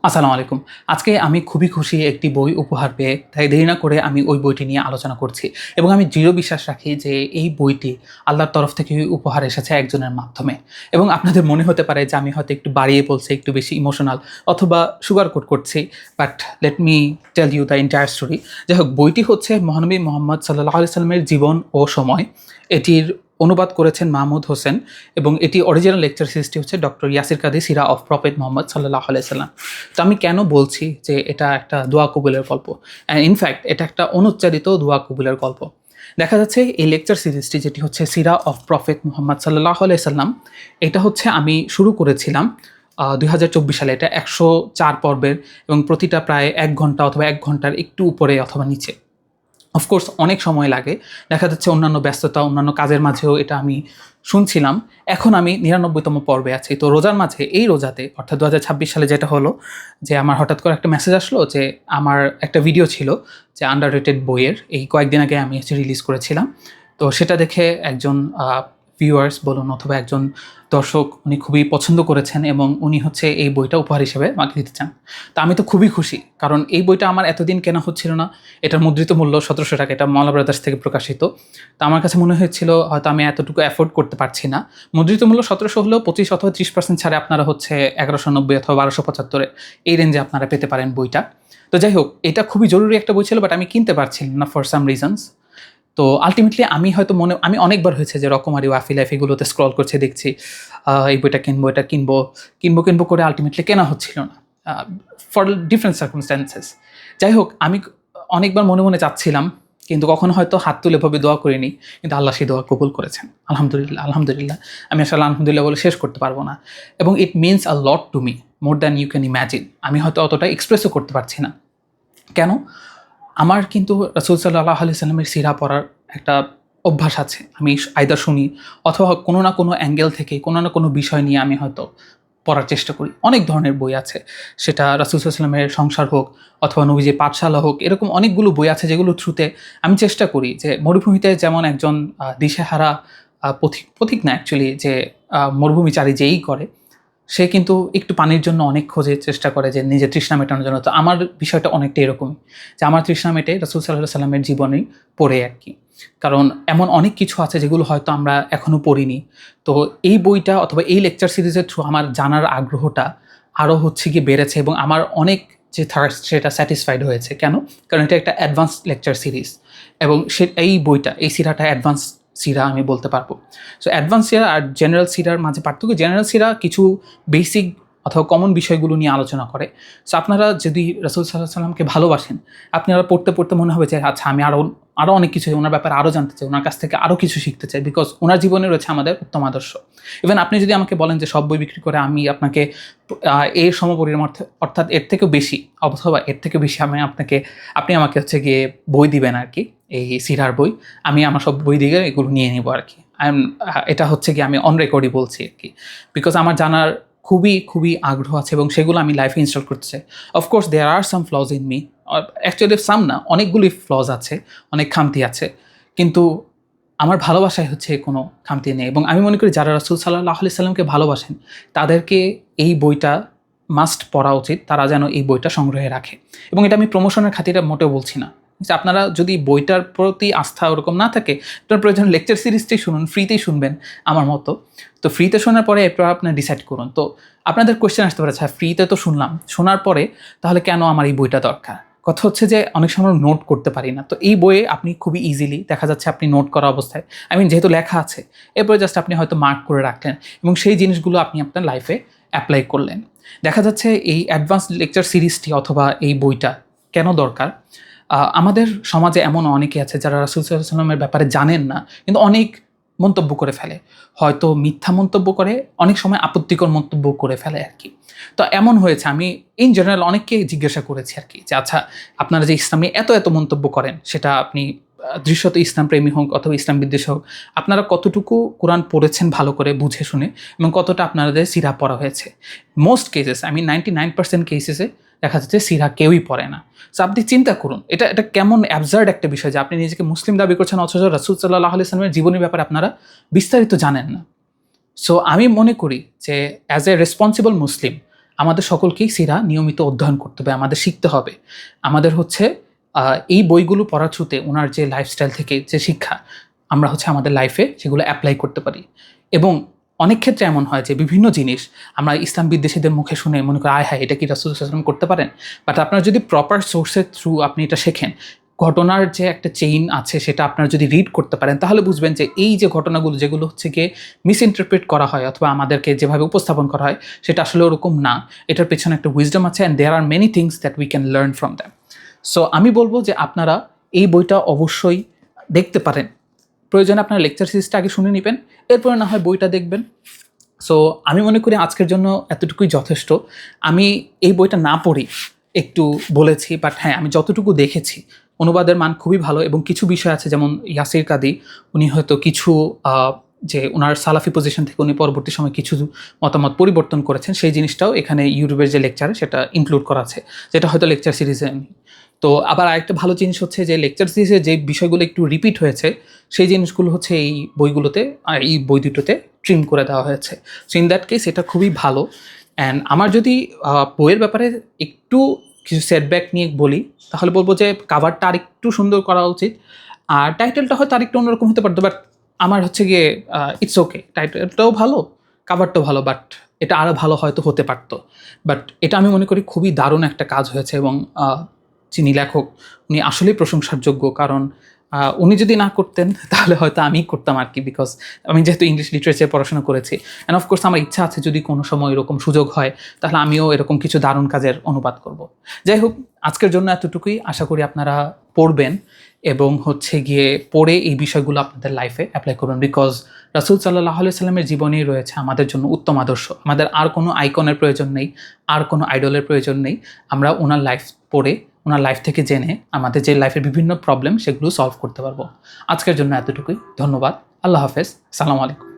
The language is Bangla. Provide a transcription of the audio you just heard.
আসসালামু আলাইকুম। আজকে আমি খুবই খুশি একটি বই উপহার পেয়ে, তাই দেরি না করে আমি ওই বইটি নিয়ে আলোচনা করছি এবং আমি দৃঢ় বিশ্বাস রাখি যে এই বইটি আল্লাহর তরফ থেকে উপহার এসেছে একজনের মাধ্যমে। এবং আপনাদের মনে হতে পারে যে আমি হয়তো একটু বাড়িয়ে বলছি, একটু বেশি ইমোশনাল অথবা সুগার কোট করছি। But let me tell you the entire story. যাই হোক, বইটি হচ্ছে মহানবী মুহাম্মদ সাল্লাল্লাহু আলাইহি সাল্লামের জীবন ও সময়। এটির অনুবাদ করেছেন মাহমুদ হোসেন এবং এটি অরিজিনাল লেকচার সিরিজটি হচ্ছে doctor Yasir Kadi Sira of prophet Muhammad সাল্লাল্লাহু আলাইহি সাল্লাম। তো আমি কেন বলছি যে এটা একটা দোয়া কবুলের গল্প, অ্যান্ড ইনফ্যাক্ট এটা একটা অনুচ্চারিত দোয়া কবুলের গল্প। দেখা যাচ্ছে এই লেকচার সিরিজটি যেটি হচ্ছে সিরা অফ প্রফেট মুহাম্মদ সাল্লাল্লাহু আলাইহি সাল্লাম, এটা হচ্ছে আমি শুরু করেছিলাম 2024 সালে। এটা 104 পর্বের এবং প্রতিটা প্রায় 1 ঘন্টা অথবা 1 ঘন্টার একটু উপরে অথবা নিচে। অফকোর্স অনেক সময় লাগে, দেখা যাচ্ছে অন্যান্য ব্যস্ততা, অন্যান্য কাজের মাঝেও এটা আমি শুনছিলাম। এখন আমি 99তম পর্বে আছি। তো রোজার মাঝে, এই রোজাতে অর্থাৎ 2026 সালে যেটা হলো যে আমার হঠাৎ করে একটা মেসেজ আসলো যে আমার একটা ভিডিও ছিল যে আন্ডাররেটেড বইয়ের, এই কয়েকদিন আগে আমি রিলিজ করেছিলাম। তো সেটা দেখে একজন ভিউয়ার্স বলুন অথবা একজন দর্শক, উনি খুবই পছন্দ করেছেন এবং উনি হচ্ছে এই বইটা উপহার হিসেবে আমাকে দিতে চান। তা আমি তো খুবই খুশি, কারণ এই বইটা আমার এতদিন কেনা হচ্ছিল না। এটার মুদ্রিত মূল্য 1700 টাকা, এটা মওলা ব্রাদার্স থেকে প্রকাশিত। তো আমার কাছে মনে হয়েছিল হয়তো আমি এতটুকু অ্যাফোর্ড করতে পারছি না। মুদ্রিত মূল্য 1700 হলেও 25 অথবা 30% ছাড়ে আপনারা হচ্ছে 1190 অথবা 1275 এই রেঞ্জে আপনারা পেতে পারেন বইটা। তো যাই হোক, এটা খুবই জরুরি একটা বই ছিল, বাট আমি কিনতে পারছিলাম না ফর সাম রিজনস। তো আলটিমেটলি আমি অনেকবার হয়েছে যে রকমারি ওয়াফি লাইফ এগুলোতে স্ক্রল করছে, দেখছি এই বইটা কিনবো, এটা কিনবো কিনবো কিনবো করে আলটিমেটলি কেনা হচ্ছিল না ফর ডিফারেন্ট সার্কামস্ট্যান্সেস। যাই হোক, আমি অনেকবার মনে মনে চাচ্ছিলাম, কিন্তু কখনো হয়তো হাত তুলে ভাবে দোয়া করিনি, কিন্তু আল্লাহ সেই দোয়া কবুল করেছেন। আলহামদুলিল্লাহ, আলহামদুলিল্লাহ। আমি আসলে আলহামদুলিল্লাহ বলে শেষ করতে পারবো না। এবং it means a lot to me, more than you can imagine. আমি হয়তো অতটা এক্সপ্রেসও করতে পারছি না। কেন? আমার কিন্তু রাসূল সাল্লাল্লাহু আলাইহি সাল্লামের সিরা পড়ার একটা অভ্যাস আছে। আমি আইদার শুনি অথবা কোনো না কোনো অ্যাঙ্গেল থেকে কোনো না কোনো বিষয় নিয়ে আমি হয়তো পড়ার চেষ্টা করি। অনেক ধরনের বই আছে। সেটা রাসূল সাল্লাল্লাহু আলাইহি সাল্লামের সংসার হোক অথবা নবীজির পাঠশালা হোক, এরকম অনেকগুলো বই আছে যেগুলোর থ্রুতে আমি চেষ্টা করি যে মরুভূমিতে যেমন একজন দিশেহারা পথিক না অ্যাকচুয়ালি, যে মরুভূমিচারী যেই করে, সে কিন্তু একটু পানির জন্য অনেক খোঁজের চেষ্টা করে যে নিজের তৃষ্ণা মেটানোর জন্য। তো আমার বিষয়টা অনেকটা এরকমই, যে আমার তৃষ্ণা মেটে রাসূল সাল্লাল্লাহু আলাইহি সাল্লামের জীবনেই পড়ে আর কি। কারণ এমন অনেক কিছু আছে যেগুলো হয়তো আমরা এখনও পড়িনি। তো এই বইটা অথবা এই লেকচার সিরিজের থ্রু আমার জানার আগ্রহটা আরও হচ্ছে গিয়ে বেড়েছে এবং আমার অনেক যে থার্স্ট সেটা স্যাটিসফাইড হয়েছে। কেন? কারণ এটা একটা অ্যাডভান্স লেকচার সিরিজ এবং এই বইটা, এই সিরাটা অ্যাডভান্স সিরা আমি বলতে পারবো। সো অ্যাডভান্স সিরা আর জেনারেল সিরার মাঝে পার্থক্য, জেনারেল সিরা কিছু বেসিক অথবা কমন বিষয়গুলো নিয়ে আলোচনা করে। সো আপনারা যদি রাসূল সাল্লাল্লাহু আলাইহি সাল্লামকে ভালোবাসেন, আপনারা পড়তে পড়তে মনে হবে যে আচ্ছা, আমি আরও অনেক কিছু ওনার ব্যাপারে আরও জানতে চাই, ওনার কাছ থেকে আরও কিছু শিখতে চাই, বিকজ ওনার জীবনে রয়েছে আমাদের উত্তম আদর্শ। ইভেন আপনি যদি আমাকে বলেন যে সব বই বিক্রি করে আমি আপনাকে এর সমপরিমাণ অর্থাৎ এর থেকেও বেশি অথবা এর থেকে বেশি আপনি আমাকে হচ্ছে গিয়ে বই দিবেন আর কি, এই সিরার বই, আমি আমার সব বই দিয়ে এগুলো নিয়ে নিব আর কি। এটা হচ্ছে গিয়ে আমি অন রেকর্ডই বলছি আর কি, বিকজ আমার জানার খুবই খুবই আগ্রহ আছে এবং সেগুলো আমি লাইফে ইনস্টল করতে চাই। Of course there are some flaws in me, actually some no, অনেকগুলি ফ্লজ আছে, অনেক খামতি আছে, কিন্তু আমার ভালোবাসায় হচ্ছে কোনো খামতি নেই। এবং আমি মনে করি যারা রাসূল সাল্লাল্লাহু আলাইহি সাল্লামকে ভালোবাসেন, তাদেরকে এই বইটা মাস্ট পড়া উচিত, তারা যেন এই বইটা সংগ্রহে রাখে। এবং এটা আমি প্রমোশনের খাতিরে মোটেও বলছি না। যে আপনারা যদি বইটার প্রতি আস্থা ওরকম না থাকে, আপনার প্রয়োজন লেকচার সিরিজটাই শুনুন, ফ্রিতেই শুনবেন আমার মতো। তো ফ্রিতে শোনার পরে এরপর আপনারা ডিসাইড করুন। তো আপনাদের কোয়েশ্চেন আসতে পারে, আচ্ছা ফ্রিতে তো শুনলাম, শোনার পরে তাহলে কেন আমার এই বইটা দরকার? কথা হচ্ছে যে অনেক সময় নোট করতে পারি না। তো এই বইয়ে আপনি খুবই ইজিলি, দেখা যাচ্ছে আপনি নোট করা অবস্থায়, যেহেতু লেখা আছে, এরপরে জাস্ট আপনি হয়তো মার্ক করে রাখলেন এবং সেই জিনিসগুলো আপনি আপনার লাইফে অ্যাপ্লাই করলেন। দেখা যাচ্ছে এই অ্যাডভান্স লেকচার সিরিজটি অথবা এই বইটা কেন দরকার? আমাদের সমাজে এমন অনেকে আছে যারা রাসূল সাল্লাল্লাহু আলাইহি ওয়াসাল্লামের ব্যাপারে জানেন না, কিন্তু অনেক মন্তব্য করে ফেলে। হয়তো মিথ্যা মন্তব্য করে, অনেক সময় আপত্তিকর মন্তব্য করে ফেলে আর কি। তো এমন হয়েছে, আমি ইন জেনারেল অনেককে জিজ্ঞাসা করেছি আর কি, যে আচ্ছা, আপনারা যে ইসলামে এত এত মন্তব্য করেন, সেটা আপনি দৃশ্যত ইসলাম প্রেমী হোক অথবা ইসলাম বিদ্বেষী হোক, আপনারা কতটুকু কোরআন পড়েছেন ভালো করে বুঝে শুনে এবং কতটা আপনাদের সিরা পড়া হয়েছে? মোস্ট কেসেস, 99% কেসেসে দেখা যাচ্ছে সিরা কেউই পড়ে না। সো আপনি চিন্তা করুন, এটা কেমন অ্যাবসার্ড একটা বিষয় যে আপনি নিজেকে মুসলিম দাবি করছেন অথচ রাসূল সাল্লাল্লাহু আলাইহি ওয়াসাল্লামের জীবনের ব্যাপারে আপনারা বিস্তারিত জানেন না। সো আমি মনে করি যে অ্যাজ এ রেসপন্সিবল মুসলিম, আমাদের সকলকেই সিরা নিয়মিত অধ্যয়ন করতে হবে, আমাদের শিখতে হবে। আমাদের হচ্ছে এই বইগুলো পড়ার থ্রুতে ওনার যে লাইফস্টাইল থেকে যে শিক্ষা আমরা হচ্ছে আমাদের লাইফে সেগুলো অ্যাপ্লাই করতে পারি। এবং অনেক ক্ষেত্রে এমন হয় যে বিভিন্ন জিনিস আমরা ইসলাম বিদ্বেষীদের মুখে শুনে মনে করি আয় হায় এটা কি রাসূল সাল্লাল্লাহু আলাইহি ওয়াসাল্লাম করতে পারেন, বাট আপনারা যদি প্রপার সোর্সের থ্রু আপনি এটা শেখেন, ঘটনার যে একটা চেইন আছে সেটা আপনারা যদি রিড করতে পারেন, তাহলে বুঝবেন যে এই যে ঘটনাগুলো যেগুলো হচ্ছে গিয়ে মিসইন্টারপ্রেট করা হয় অথবা আমাদেরকে যেভাবে উপস্থাপন করা হয় সেটা আসলে ওরকম না। এটার পেছনে একটা উইজডম আছে, and there are many things that we can learn from them. So আমি বলবো যে আপনারা এই বইটা অবশ্যই দেখতে পারেন। প্রয়োজনে আপনার লেকচার সিরিজটা আগে শুনে নেবেন, এরপরে না হয় বইটা দেখবেন। সো আমি মনে করি আজকের জন্য এতটুকুই যথেষ্ট। আমি এই বইটা না পড়ি একটু বলেছি, বাট হ্যাঁ আমি যতটুকু দেখেছি অনুবাদের মান খুবই ভালো, এবং কিছু বিষয় আছে যেমন ইয়াসির কাদি উনি হয়তো কিছু যে ওনার সালাফি পজিশন থেকে উনি পরবর্তী সময় কিছু মতামত পরিবর্তন করেছেন, সেই জিনিসটাও এখানে ইউটিউবের যে লেকচারে সেটা ইনক্লুড করা আছে, যেটা হয়তো লেকচার সিরিজে নেই। তো আবার আরেকটা ভালো জিনিস হচ্ছে যে লেকচার সিরিজে যে বিষয়গুলো একটু রিপিট হয়েছে সেই জিনিসগুলো হচ্ছে এই বইগুলোতে এই বই দুটোতে ট্রিম করে দেওয়া হয়েছে। সো ইন দ্যাট কেস এটা খুবই ভালো। অ্যান্ড আমার যদি বইয়ের ব্যাপারে একটু কিছু সেটব্যাক নিয়ে বলি, তাহলে বলবো যে কাভারটা আরেকটু সুন্দর করা উচিত, আর টাইটেলটা হয়তো আরেকটু অন্যরকম হতে পারতো, বাট আমার হচ্ছে গিয়ে ইটস ওকে, টাইটেলটাও ভালো, কাভারটাও ভালো, বাট এটা আরও ভালো হয়তো হতে পারতো। বাট এটা আমি মনে করি খুবই দারুণ একটা কাজ হয়েছে, এবং যিনি লেখক উনি আসলেই প্রশংসার যোগ্য, কারণ উনি যদি না করতেন তাহলে হয়তো আমিই করতাম আর কি, বিকজ আমি যেহেতু ইংলিশ লিটারেচার পড়াশোনা করেছি, অ্যান্ড অফকোর্স আমার ইচ্ছা আছে যদি কোনো সময় এরকম সুযোগ হয় তাহলে আমিও এরকম কিছু দারুণ কাজের অনুবাদ করব। যাই হোক, আজকের জন্য এতটুকুই। আশা করি আপনারা পড়বেন এবং হচ্ছে গিয়ে পড়ে এই বিষয়গুলো আপনাদের লাইফে অ্যাপ্লাই করবেন, বিকজ রাসূল সাল্লাল্লাহু আলাইহি সাল্লামের জীবনেই রয়েছে আমাদের জন্য উত্তম আদর্শ। আমাদের আর কোনো আইকনের প্রয়োজন নেই, আর কোনো আইডলের প্রয়োজন নেই। আমরা ওনার লাইফ পড়ে, ওনার লাইফ থেকে জেনে আমাদের যে লাইফের বিভিন্ন প্রবলেম সেগুলো সলভ করতে পারবো। আজকের জন্য এতটুকুই। ধন্যবাদ। আল্লাহ হাফেজ। সালামু আলাইকুম।